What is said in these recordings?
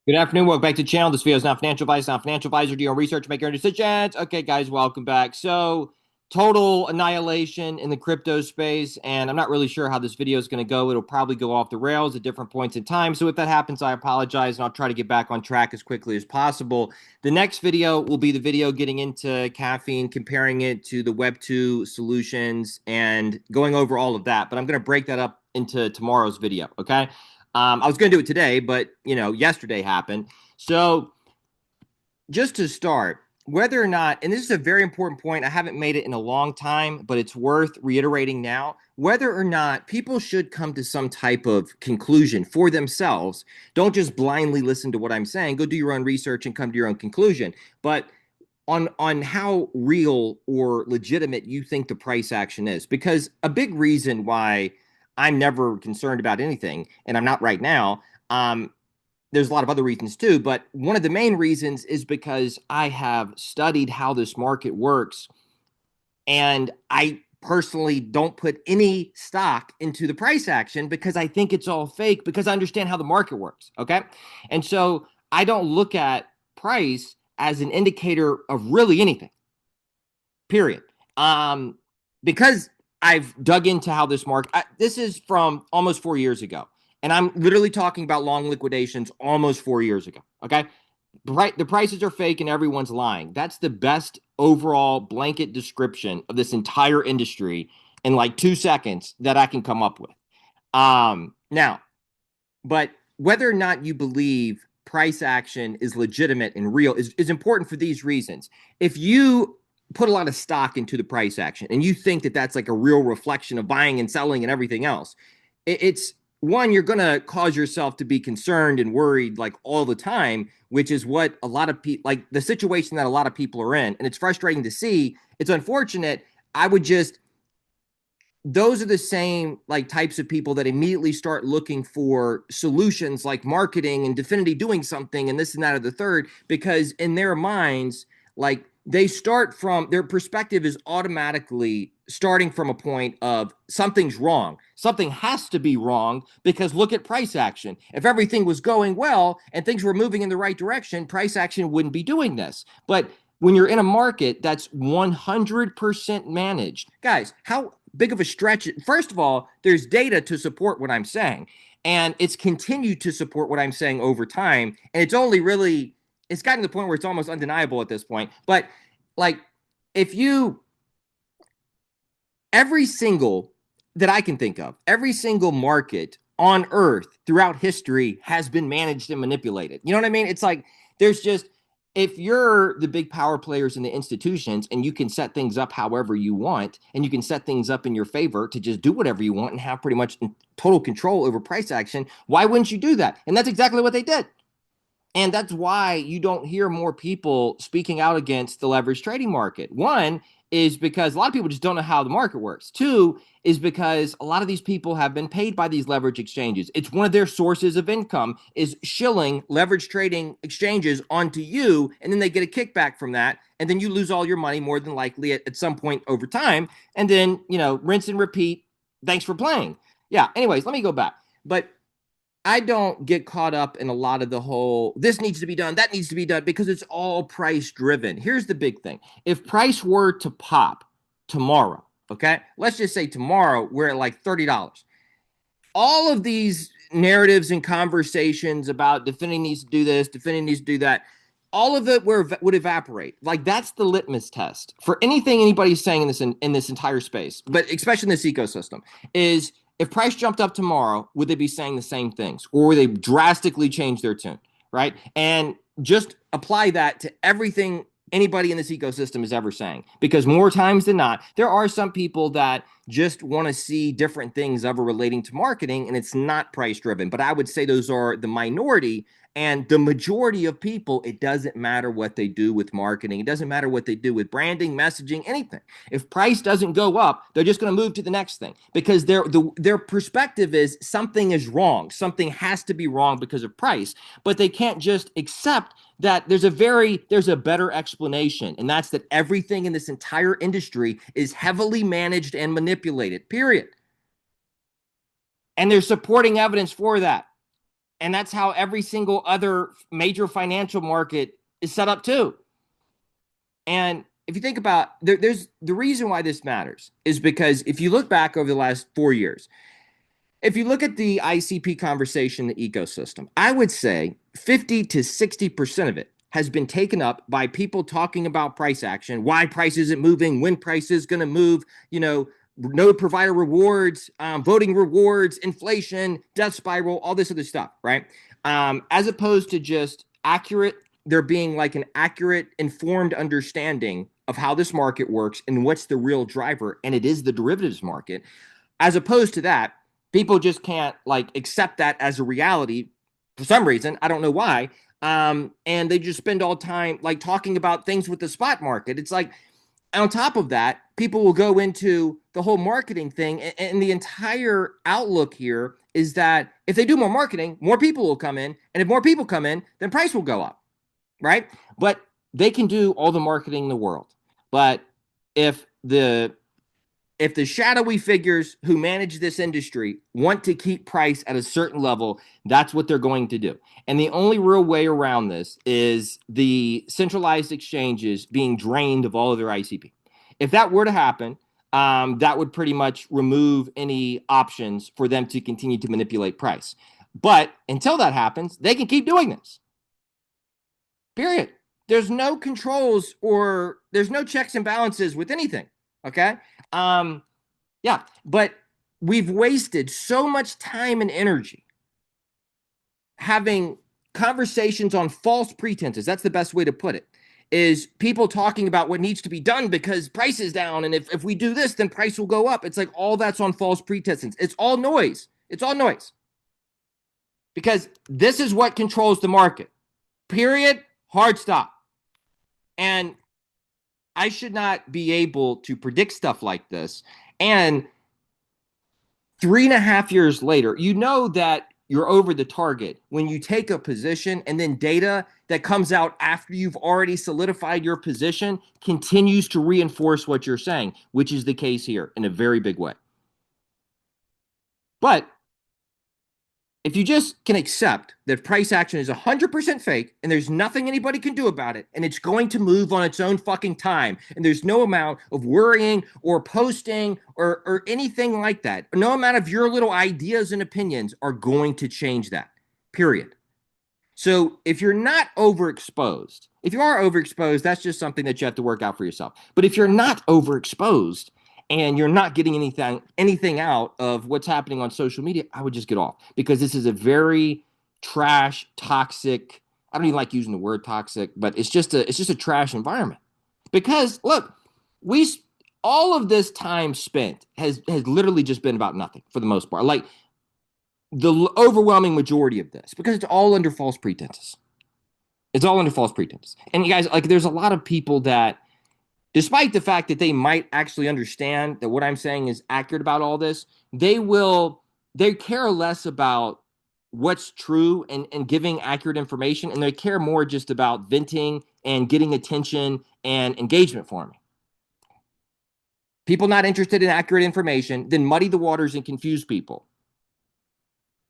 Good afternoon. Welcome back to the channel. This video is not financial advice, not financial advisor. Do your own research, make your own decisions. Okay, guys, welcome back. So, total annihilation in the crypto space, and I'm not really sure how this video is going to go. It'll probably go off the rails at different points in time. So, if that happens, I apologize, and I'll try to get back on track as quickly as possible. The next video will be the video getting into caffeine, comparing it to the Web2 solutions, and going over all of that. But I'm going to break that up into tomorrow's video. Okay. I was going to do it today, but yesterday happened. So just to start, whether or not, and this is a very important point, I haven't made it in a long time, but it's worth reiterating now, whether or not people should come to some type of conclusion for themselves. Don't just blindly listen to what I'm saying. Go do your own research and come to your own conclusion. But on how real or legitimate you think the price action is, because a big reason why I'm never concerned about anything, and I'm not right now. There's a lot of other reasons too, but one of the main reasons is because I have studied how this market works, and I personally don't put any stock into the price action because I think it's all fake because I understand how the market works. Okay. And so I don't look at price as an indicator of really anything, period. Because I've dug into how this market, this is from almost 4 years ago. And I'm literally talking about long liquidations almost 4 years ago. Okay. The prices are fake and everyone's lying. That's the best overall blanket description of this entire industry in like 2 seconds that I can come up with. Now, but whether or not you believe price action is legitimate and real is important for these reasons. If you put a lot of stock into the price action and you think that that's like a real reflection of buying and selling and everything else, it's one, you're going to cause yourself to be concerned and worried like all the time, which is what a lot of people, like the situation that a lot of people are in. And it's frustrating to see. It's unfortunate. I would just, those are the same like types of people that immediately start looking for solutions like marketing and dfinity doing something and this and that or the third, because in their minds, like they start from their perspective is automatically starting from a point of something's wrong. Something has to be wrong because look at price action. If everything was going well and things were moving in the right direction, price action wouldn't be doing this. But when you're in a market that's 100% managed, guys, how big of a stretch? First of all, there's data to support what I'm saying, and it's continued to support what I'm saying over time. And it's only really, it's gotten to the point where it's almost undeniable at this point. But like, if you, every single that I can think of, every single market on earth throughout history has been managed and manipulated. You know what I mean? It's like there's just, if you're the big power players in the institutions and you can set things up however you want and you can set things up in your favor to just do whatever you want and have pretty much total control over price action, why wouldn't you do that? And that's exactly what they did. And that's why you don't hear more people speaking out against the leverage trading market. One is because a lot of people just don't know how the market works. Two is because a lot of these people have been paid by these leverage exchanges. It's one of their sources of income is shilling leverage trading exchanges onto you, and then they get a kickback from that, and then you lose all your money more than likely at some point over time, and then, rinse and repeat. Thanks for playing. Yeah, anyways, let me go back. But I don't get caught up in a lot of the whole this needs to be done, that needs to be done because it's all price driven. Here's the big thing. If price were to pop tomorrow, okay? Let's just say tomorrow we're at like $30. All of these narratives and conversations about Definity needs to do this, Definity needs to do that, all of it would evaporate. Like that's the litmus test for anything anybody's saying in this entire space, but especially in this ecosystem, is if price jumped up tomorrow, would they be saying the same things or would they drastically change their tune? Right. And just apply that to everything anybody in this ecosystem is ever saying. Because more times than not, there are some people that just want to see different things ever relating to marketing, and it's not price driven. But I would say those are the minority. And the majority of people, it doesn't matter what they do with marketing. It doesn't matter what they do with branding, messaging, anything. If price doesn't go up, they're just going to move to the next thing because their perspective is something is wrong. Something has to be wrong because of price, but they can't just accept that there's a better explanation, and that's that everything in this entire industry is heavily managed and manipulated, period. And there's supporting evidence for that. And that's how every single other major financial market is set up too. And if you think about there's the reason why this matters is because if you look back over the last 4 years, if you look at the ICP conversation, the ecosystem, I would say 50 to 60% of it has been taken up by people talking about price action, why price isn't moving, when price is going to move, no provider rewards, voting rewards, inflation, death spiral, all this other stuff, right? As opposed to just there being like an accurate, informed understanding of how this market works and what's the real driver, and it is the derivatives market. As opposed to that, people just can't like accept that as a reality for some reason. I don't know why. And they just spend all time like talking about things with the spot market. It's like, on top of that, people will go into the whole marketing thing, and the entire outlook here is that if they do more marketing, more people will come in, and if more people come in, then price will go up, right? But they can do all the marketing in the world, but if the shadowy figures who manage this industry want to keep price at a certain level, that's what they're going to do. And the only real way around this is the centralized exchanges being drained of all of their ICP. If that were to happen, that would pretty much remove any options for them to continue to manipulate price. But until that happens, they can keep doing this. Period. There's no controls or there's no checks and balances with anything. Okay. Yeah, but we've wasted so much time and energy having conversations on false pretenses. That's the best way to put it. Is people talking about what needs to be done because price is down, and if we do this, then price will go up. It's like all that's on false pretenses. It's all noise. It's all noise. Because this is what controls the market. Period. Hard stop. And I should not be able to predict stuff like this. And 3.5 years later, you know that you're over the target when you take a position and then data that comes out after you've already solidified your position continues to reinforce what you're saying, which is the case here in a very big way. But if you just can accept that price action is 100% fake and there's nothing anybody can do about it and it's going to move on its own fucking time and there's no amount of worrying or posting or anything like that, no amount of your little ideas and opinions are going to change that, period. So if you're not overexposed, if you are overexposed, that's just something that you have to work out for yourself. But if you're not overexposed, and you're not getting anything out of what's happening on social media, I would just get off, because this is a very trash, toxic. I don't even like using the word toxic, but it's just a trash environment. Because look, we all of this time spent has literally just been about nothing for the most part. Like the overwhelming majority of this, because it's all under false pretenses. It's all under false pretenses. And you guys, like, there's a lot of people that, despite the fact that they might actually understand that what I'm saying is accurate about all this, they care less about what's true and giving accurate information, and they care more just about venting and getting attention and engagement for me. People not interested in accurate information then muddy the waters and confuse people.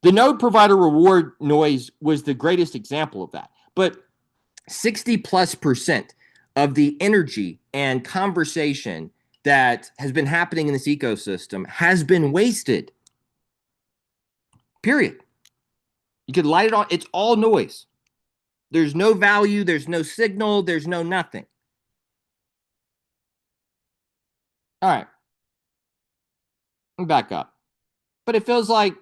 The node provider reward noise was the greatest example of that. But 60+% of the energy and conversation that has been happening in this ecosystem has been wasted. Period. You could light it on. It's all noise. There's no value. There's no signal. There's no nothing. All right. Let me back up. But it feels like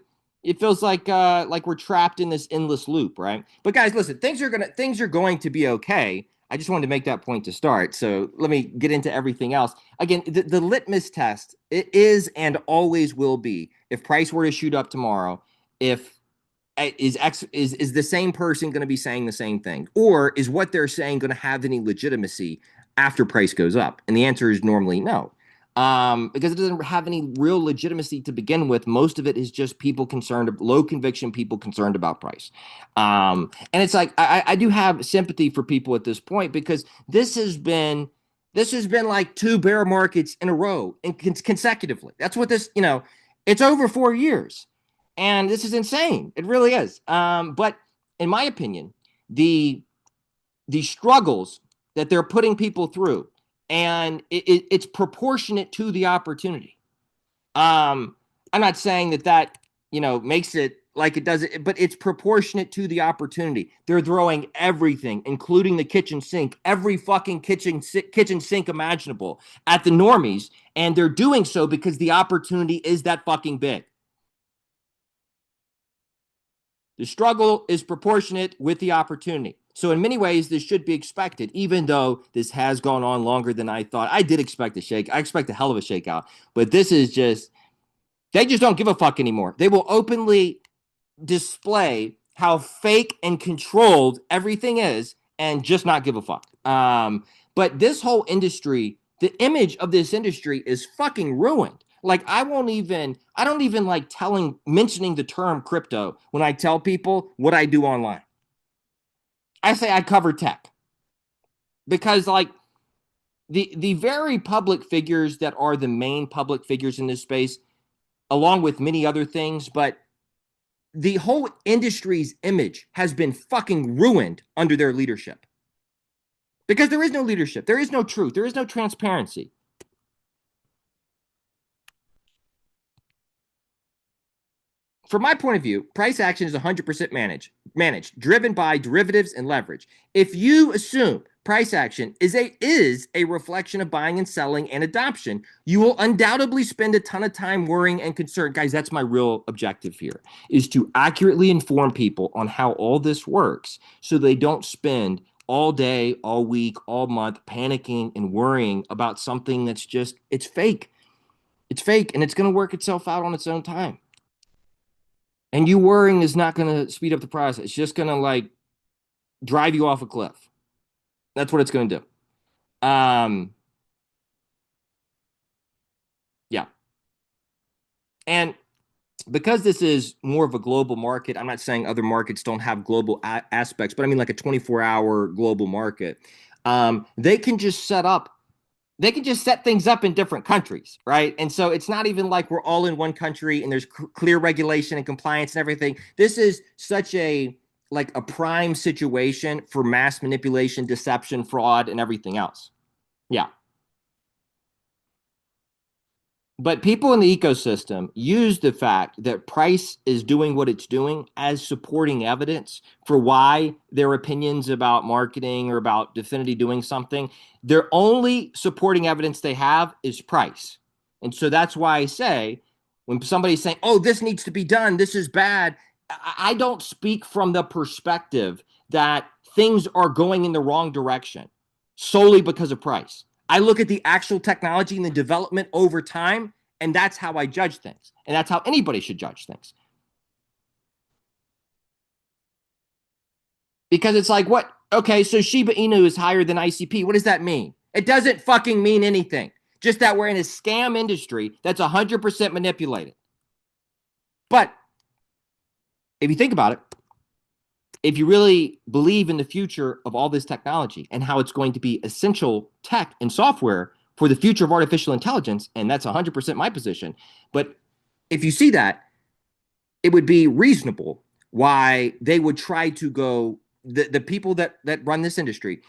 we're trapped in this endless loop, right? But guys, listen, things are going to be okay. I just wanted to make that point to start. So let me get into everything else. Again, the litmus test, it is and always will be, if price were to shoot up tomorrow, if is the same person going to be saying the same thing, or is what they're saying going to have any legitimacy after price goes up? And the answer is normally no. Because it doesn't have any real legitimacy to begin with. Most of it is just people concerned, low conviction people concerned about price. And it's like, I do have sympathy for people at this point, because this has been like 2 bear markets in a row and consecutively. That's what this, it's over 4 years. And this is insane. It really is. But in my opinion, the struggles that they're putting people through, and it's proportionate to the opportunity. I'm not saying that makes it like it does it, but it's proportionate to the opportunity. They're throwing everything, including the kitchen sink, every fucking kitchen sink imaginable at the normies, and they're doing so because the opportunity is that fucking big. The struggle is proportionate with the opportunity. So in many ways, this should be expected, even though this has gone on longer than I thought. I did expect a shake. I expect a hell of a shakeout, but this is just, they just don't give a fuck anymore. They will openly display how fake and controlled everything is and just not give a fuck. But this whole industry, the image of this industry is fucking ruined. Like I don't even like mentioning the term crypto when I tell people what I do online. I say I cover tech because like the very public figures that are the main public figures in this space, along with many other things, but the whole industry's image has been fucking ruined under their leadership. Because there is no leadership, there is no truth, there is no transparency. From my point of view, price action is 100% managed, driven by derivatives and leverage. If you assume price action is a reflection of buying and selling and adoption, you will undoubtedly spend a ton of time worrying and concern. Guys, that's my real objective here, is to accurately inform people on how all this works so they don't spend all day, all week, all month panicking and worrying about something that's just, it's fake. It's fake and it's going to work itself out on its own time. And you worrying is not going to speed up the process. It's just going to like drive you off a cliff. That's what it's going to do. Yeah. And because this is more of a global market, I'm not saying other markets don't have global aspects, but I mean like a 24-hour global market. They can just set things up in different countries, right? And so it's not even like we're all in one country and there's clear regulation and compliance and everything. This is such a like a prime situation for mass manipulation, deception, fraud, and everything else. Yeah. But people in the ecosystem use the fact that price is doing what it's doing as supporting evidence for why their opinions about marketing or about dfinity doing something. Their only supporting evidence they have is price. And so that's why I say when somebody's saying, oh, this needs to be done, this is bad, I don't speak from the perspective that things are going in the wrong direction solely because of price. I look at the actual technology and the development over time, and that's how I judge things. And that's how anybody should judge things. Because it's like, what? Okay, so Shiba Inu is higher than ICP. What does that mean? It doesn't fucking mean anything. Just that we're in a scam industry that's 100% manipulated. But if you think about it, if you really believe in the future of all this technology and how it's going to be essential tech and software for the future of artificial intelligence, and that's 100% my position, but if you see that, it would be reasonable why they would try to go, the people that run this industry,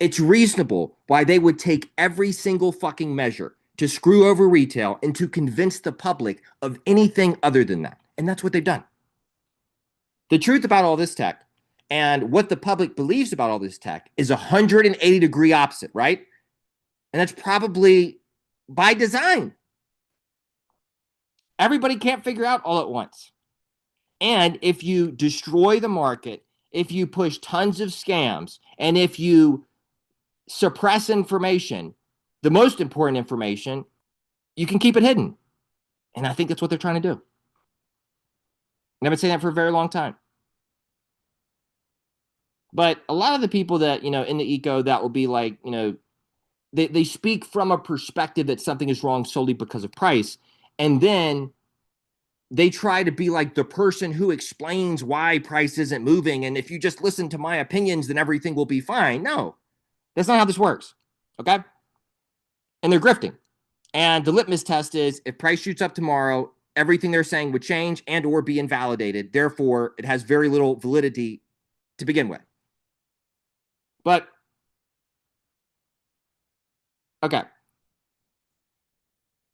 it's reasonable why they would take every single fucking measure to screw over retail and to convince the public of anything other than that. And that's what they've done. The truth about all this tech and what the public believes about all this tech is 180-degree opposite, right? And that's probably by design. Everybody can't figure out all at once. And if you destroy the market, if you push tons of scams, and if you suppress information, the most important information, you can keep it hidden. And I think that's what they're trying to do. And I've been saying that for a very long time. But a lot of the people that, in the eco, that will be like, they speak from a perspective that something is wrong solely because of price. And then they try to be like the person who explains why price isn't moving. And if you just listen to my opinions, then everything will be fine. No, that's not how this works. Okay. And they're grifting. And the litmus test is if price shoots up tomorrow, everything they're saying would change and or be invalidated. Therefore, it has very little validity to begin with. But okay,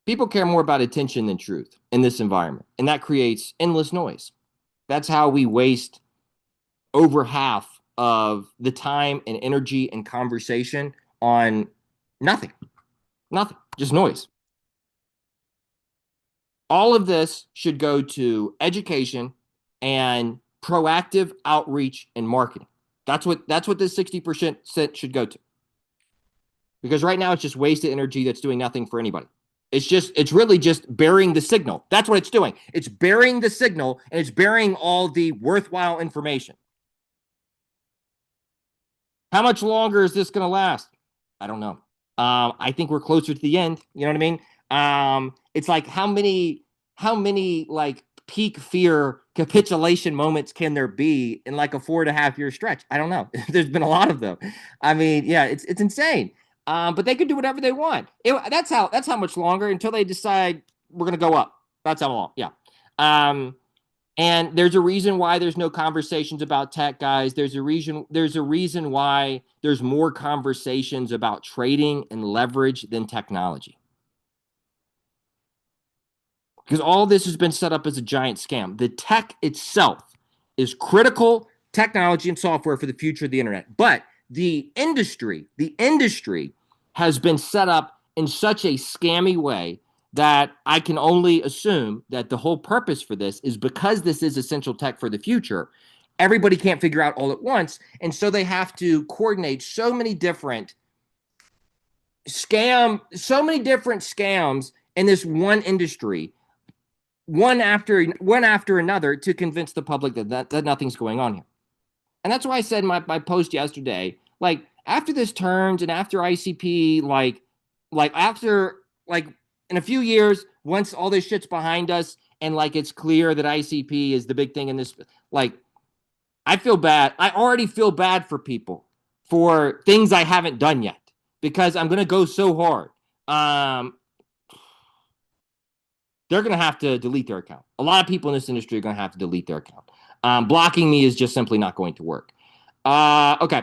people care more about attention than truth in this environment, and that creates endless noise. That's how we waste over half of the time and energy and conversation on nothing, nothing, just noise. All of this should go to education and proactive outreach and marketing. That's what this 60% should go to. Because right now it's just wasted energy that's doing nothing for anybody. It's really just burying the signal. That's what it's doing. It's burying the signal and it's burying all the worthwhile information. How much longer is this going to last? I don't know. I think we're closer to the end. You know what I mean? It's like how many like peak fear capitulation moments can there be in like a 4.5 year stretch? I don't know. There's been a lot of them. I mean, yeah, it's insane. But they could do whatever they want. That's how much longer until they decide we're gonna go up. That's how long. Yeah. And there's a reason why there's no conversations about tech, guys. There's a reason why there's more conversations about trading and leverage than technology. Because all this has been set up as a giant scam. The tech itself is critical technology and software for the future of the internet. But the industry has been set up in such a scammy way that I can only assume that the whole purpose for this is because this is essential tech for the future. Everybody can't figure out all at once. And so they have to coordinate so many different scams in this one industry, one after another, to convince the public that nothing's going on here. And that's why I said in my post yesterday, like after this turns and after ICP, like after like in a few years, once all this shit's behind us and like it's clear that ICP is the big thing in this, like I feel bad. I already feel bad for people for things I haven't done yet because I'm gonna go so hard. They're gonna have to delete their account. A lot of people in this industry are gonna have to delete their account. Blocking me is just simply not going to work. Okay.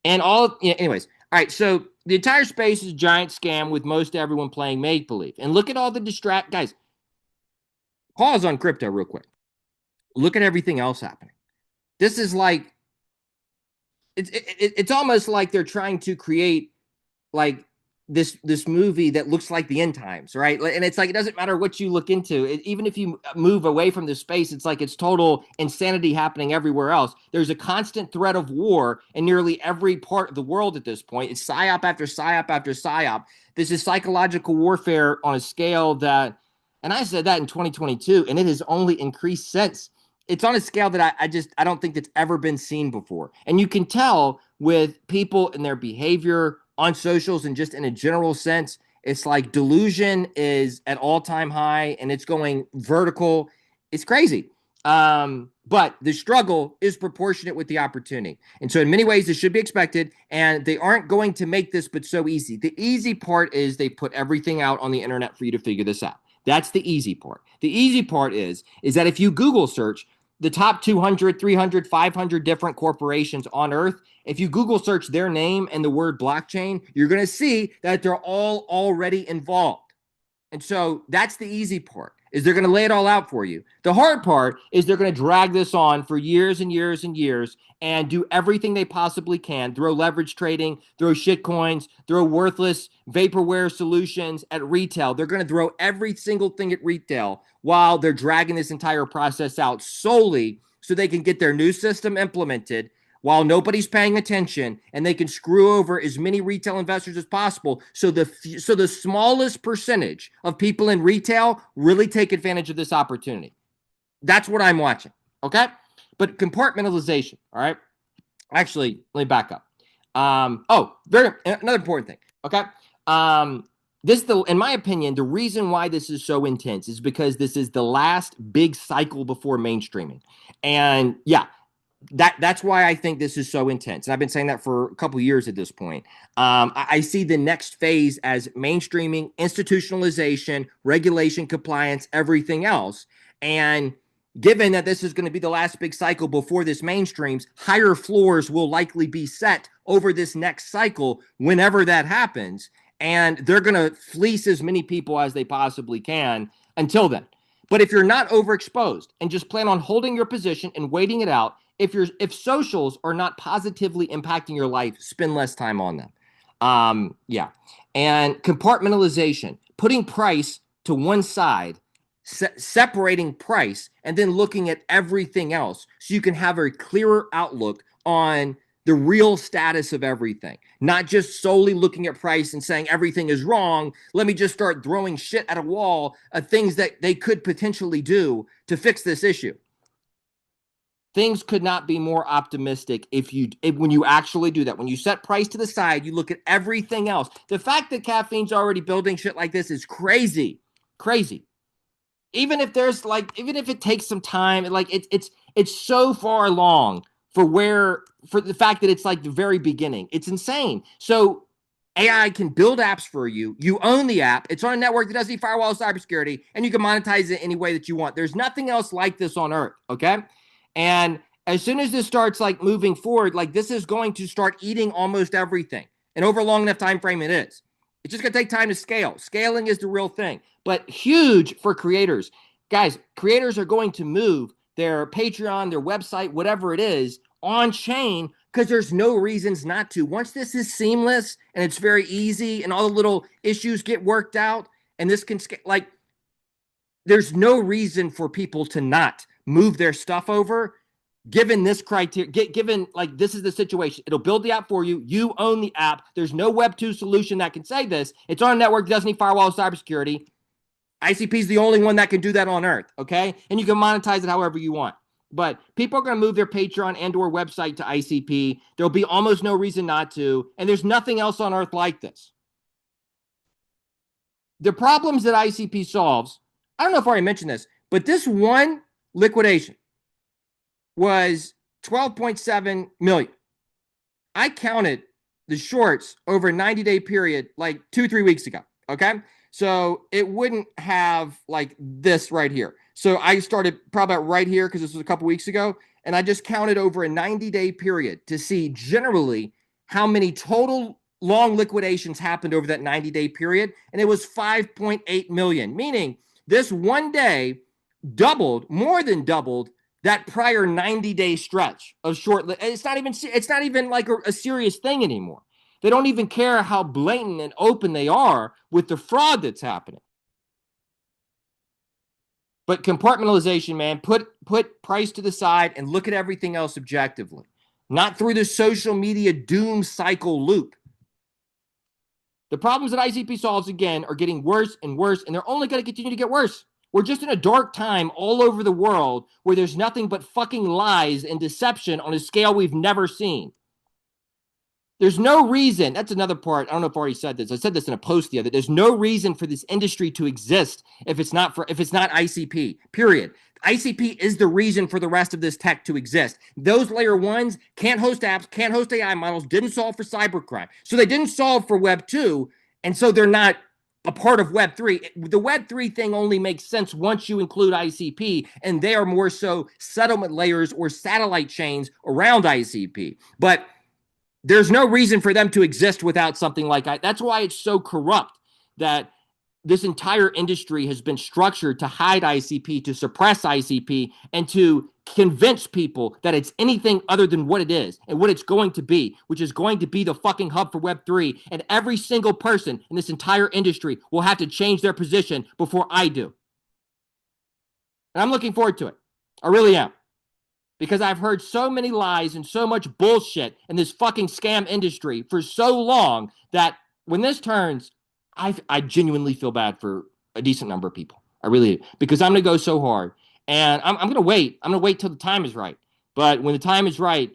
And anyways, all right. So the entire space is a giant scam with most everyone playing make believe. And look at all the guys. Pause on crypto real quick. Look at everything else happening. This is like it's almost like they're trying to create like this movie that looks like the end times, right? And it's like it doesn't matter what you look into. Even if you move away from this space, it's like it's total insanity happening everywhere else. There's a constant threat of war in nearly every part of the world at this point. It's psyop after psyop after psyop. This is psychological warfare on a scale that, and I said that in 2022, and it has only increased since. It's on a scale that I don't think that's ever been seen before. And you can tell with people and their behavior on socials and just in a general sense, it's like delusion is at all-time high and it's going vertical. It's crazy. But the struggle is proportionate with the opportunity. And so in many ways, this should be expected. And they aren't going to make this but so easy. The easy part is they put everything out on the internet for you to figure this out. That's the easy part. The easy part is that if you Google search the top 200, 300, 500 different corporations on Earth, if you Google search their name and the word blockchain, you're going to see that they're all already involved. And so that's the easy part, is they're going to lay it all out for you. The hard part is they're going to drag this on for years and years and years and do everything they possibly can, throw leverage trading, throw shit coins, throw worthless vaporware solutions at retail. They're going to throw every single thing at retail while they're dragging this entire process out solely so they can get their new system implemented while nobody's paying attention, and they can screw over as many retail investors as possible. So the smallest percentage of people in retail really take advantage of this opportunity. That's what I'm watching. Okay. But compartmentalization. All right. Actually, let me back up. Another important thing. Okay. In my opinion, the reason why this is so intense is because this is the last big cycle before mainstreaming. And yeah, that's why I think this is so intense. And I've been saying that for a couple of years at this point. I see the next phase as mainstreaming, institutionalization, regulation, compliance, everything else. And given that this is going to be the last big cycle before this mainstreams, higher floors will likely be set over this next cycle whenever that happens. And they're going to fleece as many people as they possibly can until then. But if you're not overexposed and just plan on holding your position and waiting it out, if socials are not positively impacting your life, spend less time on them. Yeah. And compartmentalization, putting price to one side, separating price, and then looking at everything else so you can have a clearer outlook on the real status of everything, not just solely looking at price and saying everything is wrong. Let me just start throwing shit at a wall of things that they could potentially do to fix this issue. Things could not be more optimistic when you actually do that. When you set price to the side, you look at everything else. The fact that caffeine's already building shit like this is crazy. Crazy. Even if it takes some time, it's so far along for the fact that it's like the very beginning. It's insane. So AI can build apps for you. You own the app. It's on a network that doesn't need firewall cybersecurity, and you can monetize it any way that you want. There's nothing else like this on Earth. Okay. And as soon as this starts like moving forward, like this is going to start eating almost everything. And over a long enough time frame, it is. It's just going to take time to scale. Scaling is the real thing, but huge for creators. Guys, creators are going to move their Patreon, their website, whatever it is, on chain because there's no reasons not to. Once this is seamless and it's very easy and all the little issues get worked out and this can like there's no reason for people to not move their stuff over given this criteria, given like this is the situation. It'll build the app for you. You own the app. There's no Web 2 solution that can say this. It's on a network that doesn't need firewall cybersecurity. ICP is the only one that can do that on Earth, okay? And you can monetize it however you want. But people are going to move their Patreon and or website to ICP. There'll be almost no reason not to. And there's nothing else on Earth like this. The problems that ICP solves, I don't know if I already mentioned this, but this one liquidation was 12.7 million. I counted the shorts over a 90-day period like 2-3 weeks ago. Okay. So it wouldn't have like this right here. So I started probably right here because this was a couple weeks ago. And I just counted over a 90-day period to see generally how many total long liquidations happened over that 90-day period. And it was 5.8 million, meaning this one day doubled, more than doubled that prior 90-day stretch of short. It's not even like a serious thing anymore. They don't even care how blatant and open they are with the fraud that's happening. But compartmentalization, man, put price to the side and look at everything else objectively, not through the social media doom cycle loop. The problems that ICP solves, again, are getting worse and worse, and they're only going to continue to get worse. We're just in a dark time all over the world where there's nothing but fucking lies and deception on a scale we've never seen. There's no reason. That's another part. I don't know if I already said this. I said this in a post the other. There's no reason for this industry to exist if it's not ICP. Period. ICP is the reason for the rest of this tech to exist. Those layer ones can't host apps, can't host AI models, didn't solve for cybercrime. So they didn't solve for Web 2, and so they're not a part of Web 3. The Web 3 thing only makes sense once you include ICP, and they are more so settlement layers or satellite chains around ICP. But there's no reason for them to exist without something like that. That's why it's so corrupt that this entire industry has been structured to hide ICP, to suppress ICP, and to convince people that it's anything other than what it is and what it's going to be, which is going to be the fucking hub for Web3. And every single person in this entire industry will have to change their position before I do. And I'm looking forward to it. I really am. Because I've heard so many lies and so much bullshit in this fucking scam industry for so long that when this turns, I genuinely feel bad for a decent number of people. I really do. Because I'm going to go so hard. And I'm going to wait. I'm going to wait till the time is right. But when the time is right.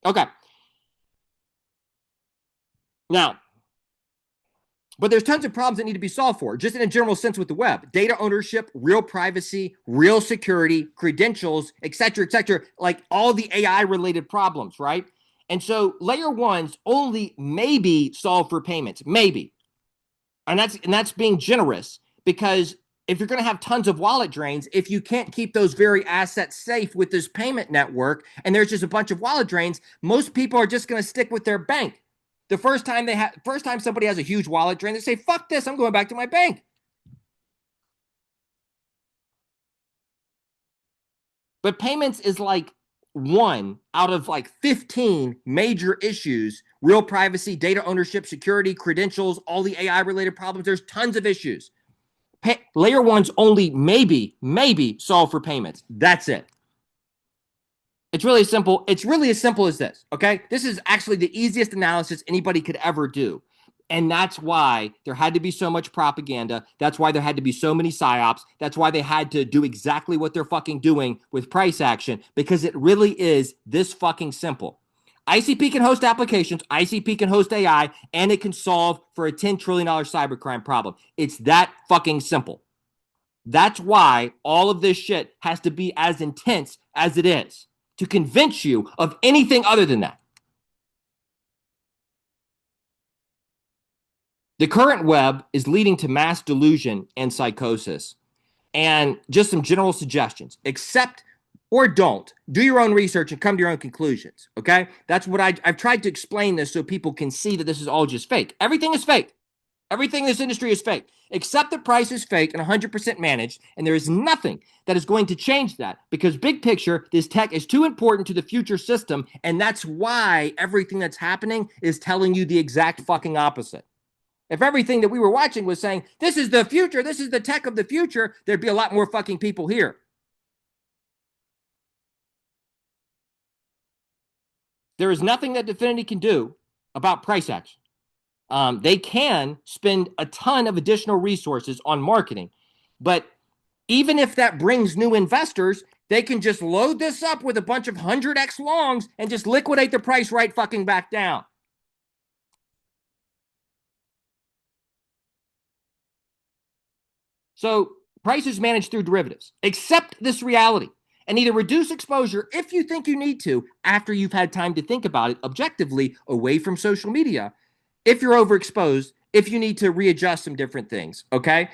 Okay. Now, But there's tons of problems that need to be solved for, just in a general sense with the web. Data ownership, real privacy, real security, credentials, et cetera, like all the AI related problems, right? And so layer ones only maybe solve for payments, maybe. And that's being generous, because if you're going to have tons of wallet drains, if you can't keep those very assets safe with this payment network, and there's just a bunch of wallet drains, most people are just going to stick with their bank. The first time somebody has a huge wallet drain, they say, "Fuck this, I'm going back to my bank." But payments is like one out of like 15 major issues: real privacy, data ownership, security, credentials, all the AI related problems. There's tons of issues. Layer ones only maybe solve for payments. That's it. It's really simple. It's really as simple as this. Okay. This is actually the easiest analysis anybody could ever do. And that's why there had to be so much propaganda. That's why there had to be so many psyops. That's why they had to do exactly what they're fucking doing with price action, because it really is this fucking simple. ICP can host applications, ICP can host AI, and it can solve for a $10 trillion cybercrime problem. It's that fucking simple. That's why all of this shit has to be as intense as it is, to convince you of anything other than that. The current web is leading to mass delusion and psychosis. And just some general suggestions: accept or don't. Do your own research and come to your own conclusions. Okay? That's what I've tried to explain this so people can see that this is all just fake. Everything is fake. Everything in this industry is fake. Accept the price is fake and 100% managed, and there is nothing that is going to change that, because big picture, this tech is too important to the future system, and that's why everything that's happening is telling you the exact fucking opposite. If everything that we were watching was saying, this is the future, this is the tech of the future, there'd be a lot more fucking people here. There is nothing that dfinity can do about price action. They can spend a ton of additional resources on marketing, but even if that brings new investors, they can just load this up with a bunch of 100x longs and just liquidate the price right fucking back down. So price is managed through derivatives. Accept this reality and either reduce exposure if you think you need to after you've had time to think about it objectively away from social media, if you're overexposed, if you need to readjust some different things, okay?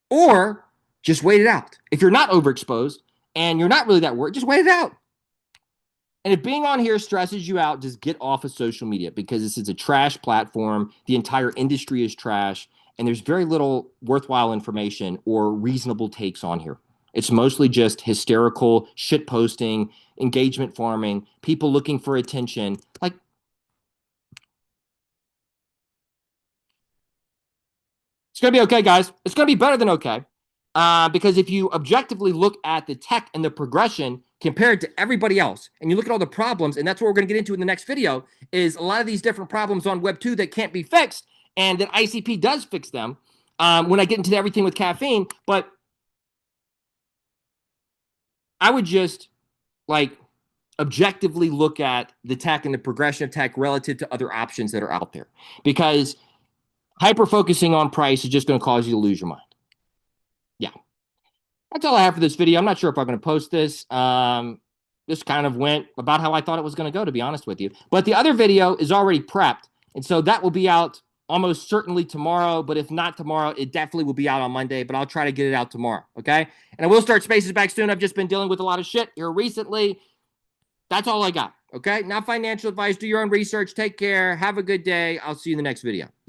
Or just wait it out. If you're not overexposed and you're not really that worried, just wait it out. And if being on here stresses you out, just get off of social media, because this is a trash platform. The entire industry is trash, and there's very little worthwhile information or reasonable takes on here. It's mostly just hysterical shit posting, engagement farming, people looking for attention. Like, it's going to be okay, guys. It's going to be better than okay. Because if you objectively look at the tech and the progression compared to everybody else, and you look at all the problems, and that's what we're going to get into in the next video, is a lot of these different problems on Web 2 that can't be fixed, and that ICP does fix them when I get into everything with caffeine. But I would just, like, objectively look at the tech and the progression of tech relative to other options that are out there. Because hyper focusing on price is just going to cause you to lose your mind. Yeah. That's all I have for this video. I'm not sure if I'm going to post this. This kind of went about how I thought it was going to go, to be honest with you. But the other video is already prepped, and so that will be out almost certainly tomorrow. But if not tomorrow, it definitely will be out on Monday, but I'll try to get it out tomorrow, okay? And I will start Spaces back soon. I've just been dealing with a lot of shit here recently. That's all I got, okay? Not financial advice. Do your own research. Take care. Have a good day. I'll see you in the next video.